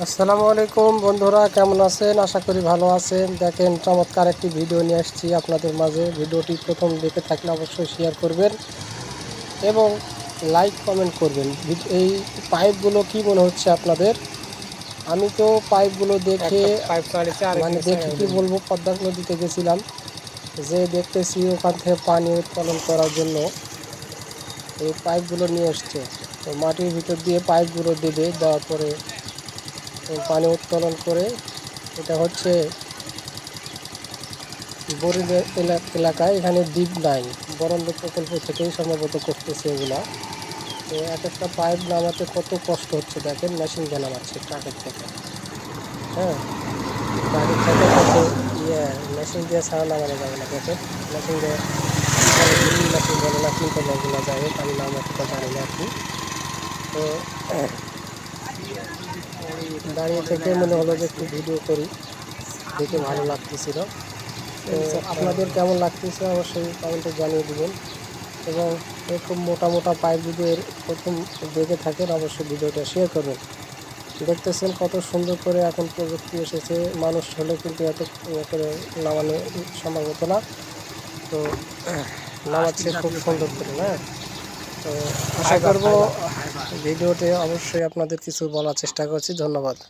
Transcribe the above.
আসসালামু আলাইকুম বন্ধুরা, কেমন আছেন? আশা করি ভালো আছেন। দেখেন, চমৎকার একটি ভিডিও নিয়ে আসছি আপনাদের মাঝে। ভিডিওটি প্রথম দেখে থাকলে অবশ্যই শেয়ার করবেন এবং লাইক কমেন্ট করবেন। এই পাইপগুলো কি মনে হচ্ছে আপনাদের? আমি তো পাইপগুলো দেখে দেখে কি বলবো, পদ্মা নদীতে গেছিলাম, যে দেখতেছি ওখান থেকে পানি উত্তোলন করার জন্য এই পাইপগুলো নিয়ে এসছে। তো মাটির ভিতর দিয়ে পাইপগুলো দেওয়ার পরে পানি উত্তোলন করে, এটা হচ্ছে বরিলের এলাকায়। এখানে দ্বীপ নাই, বরেন্দ্র প্রকল্প থেকেই সম্ভবত করতেছে এগুলা। তো এক একটা পাইপ নামাতে কত কষ্ট হচ্ছে দেখেন, মেশিন দিয়ে নামাচ্ছে ট্রাকের থেকে। হ্যাঁ, ট্রাকের থেকে কত মেশিন দিয়ে ছাড়া নামানো যাবে না। দেখেন, মেশিন দিয়ে ড্রিল মেশিন বলে না কি বলে, এগুলো যাই হোক, আমি নাম একটা জানি না আর কি। তো দাঁড়িয়ে থেকে মনে হলো যে একটু ভিডিও করি, দেখে ভালো লাগতেছিল। তো আপনাদের কেমন লাগতেছে অবশ্যই কমেন্টে জানিয়ে দিবেন। এবং এরকম মোটা মোটা পাইপ যদি প্রথম দেখে থাকেন, অবশ্যই ভিডিওটা শেয়ার করবেন। দেখতেছেন কত সুন্দর করে এখন প্রযুক্তি এসেছে, মানুষ হলে কিন্তু এত করে নামানো সম্ভব হতো না। তো নামাচ্ছে খুব সুন্দর করে না। তো আশা করব ভিডিওতে অবশ্যই আপনাদের কিছু বলার চেষ্টা করছি। ধন্যবাদ।